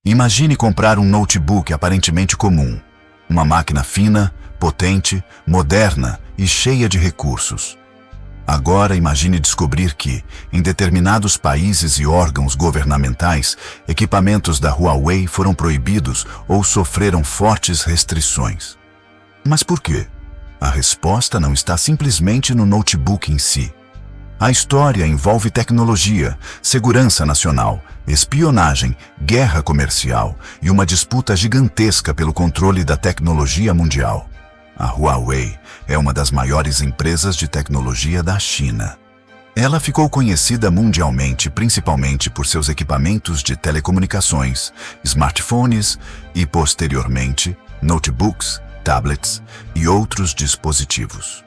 Imagine comprar um notebook aparentemente comum, uma máquina fina, potente, moderna e cheia de recursos. Agora imagine descobrir que, em determinados países e órgãos governamentais, equipamentos da Huawei foram proibidos ou sofreram fortes restrições. Mas por quê? A resposta não está simplesmente no notebook em si. A história envolve tecnologia, segurança nacional, espionagem, guerra comercial e uma disputa gigantesca pelo controle da tecnologia mundial. A Huawei é uma das maiores empresas de tecnologia da China. Ela ficou conhecida mundialmente principalmente por seus equipamentos de telecomunicações, smartphones e, posteriormente, notebooks, tablets e outros dispositivos.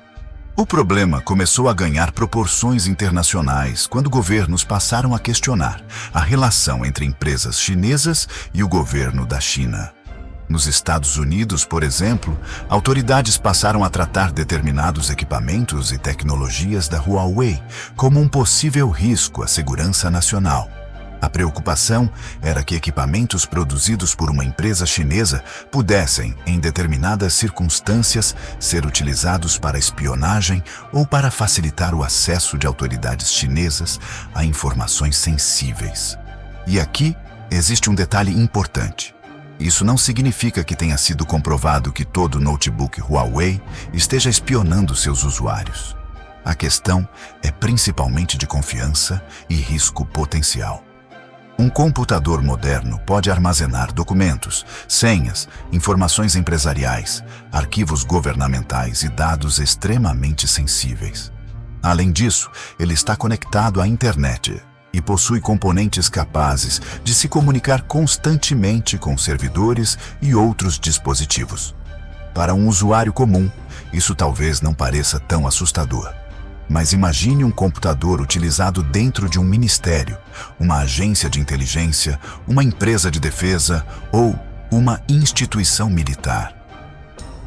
O problema começou a ganhar proporções internacionais quando governos passaram a questionar a relação entre empresas chinesas e o governo da China. Nos Estados Unidos, por exemplo, autoridades passaram a tratar determinados equipamentos e tecnologias da Huawei como um possível risco à segurança nacional. A preocupação era que equipamentos produzidos por uma empresa chinesa pudessem, em determinadas circunstâncias, ser utilizados para espionagem ou para facilitar o acesso de autoridades chinesas a informações sensíveis. E aqui existe um detalhe importante. Isso não significa que tenha sido comprovado que todo notebook Huawei esteja espionando seus usuários. A questão é principalmente de confiança e risco potencial. Um computador moderno pode armazenar documentos, senhas, informações empresariais, arquivos governamentais e dados extremamente sensíveis. Além disso, ele está conectado à internet e possui componentes capazes de se comunicar constantemente com servidores e outros dispositivos. Para um usuário comum, isso talvez não pareça tão assustador. Mas imagine um computador utilizado dentro de um ministério, uma agência de inteligência, uma empresa de defesa ou uma instituição militar.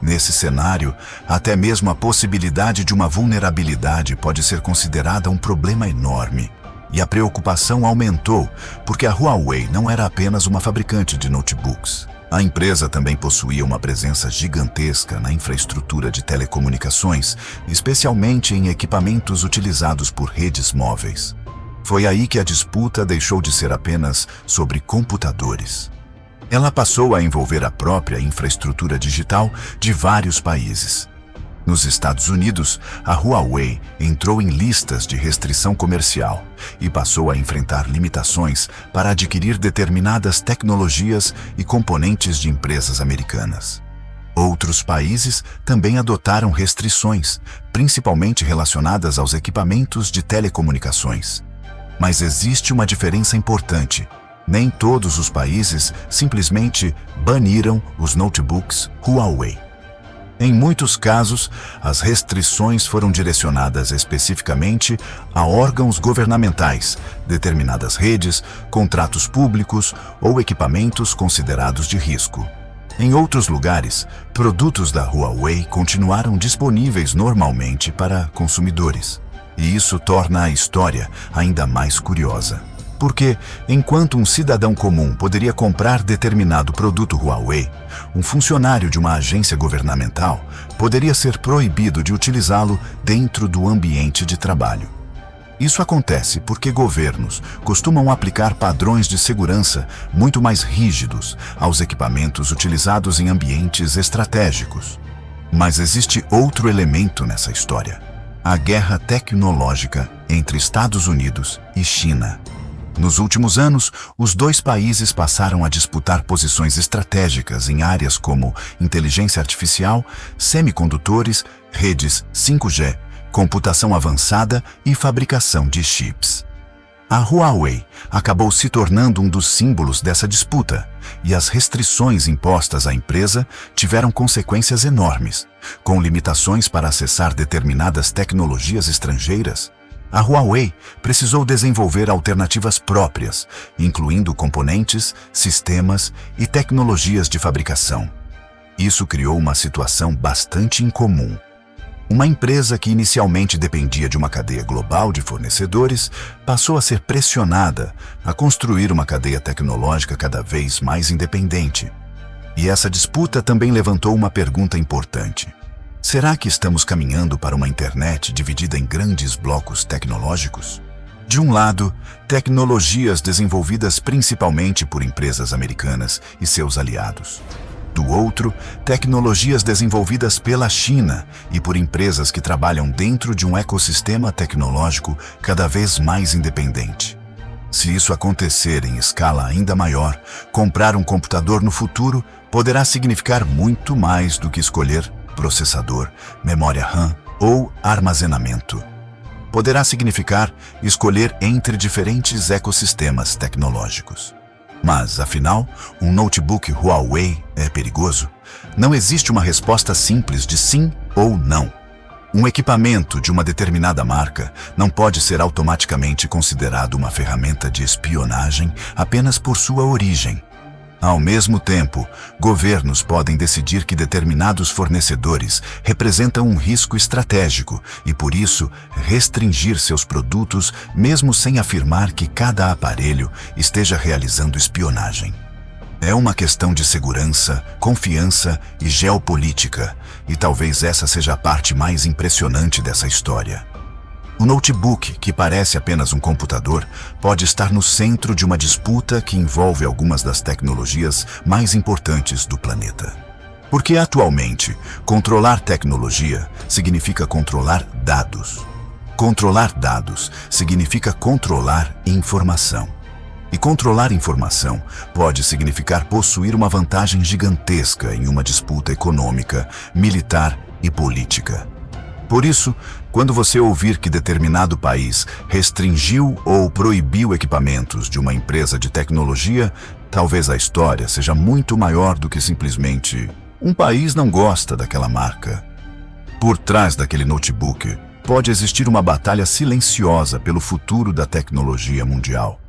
Nesse cenário, até mesmo a possibilidade de uma vulnerabilidade pode ser considerada um problema enorme. E a preocupação aumentou porque a Huawei não era apenas uma fabricante de notebooks. A empresa também possuía uma presença gigantesca na infraestrutura de telecomunicações, especialmente em equipamentos utilizados por redes móveis. Foi aí que a disputa deixou de ser apenas sobre computadores. Ela passou a envolver a própria infraestrutura digital de vários países. Nos Estados Unidos, a Huawei entrou em listas de restrição comercial e passou a enfrentar limitações para adquirir determinadas tecnologias e componentes de empresas americanas. Outros países também adotaram restrições, principalmente relacionadas aos equipamentos de telecomunicações. Mas existe uma diferença importante. Nem todos os países simplesmente baniram os notebooks Huawei. Em muitos casos, as restrições foram direcionadas especificamente a órgãos governamentais, determinadas redes, contratos públicos ou equipamentos considerados de risco. Em outros lugares, produtos da Huawei continuaram disponíveis normalmente para consumidores. E isso torna a história ainda mais curiosa. Porque, enquanto um cidadão comum poderia comprar determinado produto Huawei, um funcionário de uma agência governamental poderia ser proibido de utilizá-lo dentro do ambiente de trabalho. Isso acontece porque governos costumam aplicar padrões de segurança muito mais rígidos aos equipamentos utilizados em ambientes estratégicos. Mas existe outro elemento nessa história: a guerra tecnológica entre Estados Unidos e China. Nos últimos anos, os dois países passaram a disputar posições estratégicas em áreas como inteligência artificial, semicondutores, redes 5G, computação avançada e fabricação de chips. A Huawei acabou se tornando um dos símbolos dessa disputa, e as restrições impostas à empresa tiveram consequências enormes, com limitações para acessar determinadas tecnologias estrangeiras. A Huawei precisou desenvolver alternativas próprias, incluindo componentes, sistemas e tecnologias de fabricação. Isso criou uma situação bastante incomum. Uma empresa que inicialmente dependia de uma cadeia global de fornecedores passou a ser pressionada a construir uma cadeia tecnológica cada vez mais independente. E essa disputa também levantou uma pergunta importante. Será que estamos caminhando para uma internet dividida em grandes blocos tecnológicos? De um lado, tecnologias desenvolvidas principalmente por empresas americanas e seus aliados. Do outro, tecnologias desenvolvidas pela China e por empresas que trabalham dentro de um ecossistema tecnológico cada vez mais independente. Se isso acontecer em escala ainda maior, comprar um computador no futuro poderá significar muito mais do que escolher processador, memória RAM ou armazenamento. Poderá significar escolher entre diferentes ecossistemas tecnológicos. Mas, afinal, um notebook Huawei é perigoso? Não existe uma resposta simples de sim ou não. Um equipamento de uma determinada marca não pode ser automaticamente considerado uma ferramenta de espionagem apenas por sua origem. Ao mesmo tempo, governos podem decidir que determinados fornecedores representam um risco estratégico e, por isso, restringir seus produtos mesmo sem afirmar que cada aparelho esteja realizando espionagem. É uma questão de segurança, confiança e geopolítica, e talvez essa seja a parte mais impressionante dessa história. O notebook, que parece apenas um computador, pode estar no centro de uma disputa que envolve algumas das tecnologias mais importantes do planeta. Porque, atualmente, controlar tecnologia significa controlar dados. Controlar dados significa controlar informação. E controlar informação pode significar possuir uma vantagem gigantesca em uma disputa econômica, militar e política. Por isso, quando você ouvir que determinado país restringiu ou proibiu equipamentos de uma empresa de tecnologia, talvez a história seja muito maior do que simplesmente um país não gosta daquela marca. Por trás daquele notebook, pode existir uma batalha silenciosa pelo futuro da tecnologia mundial.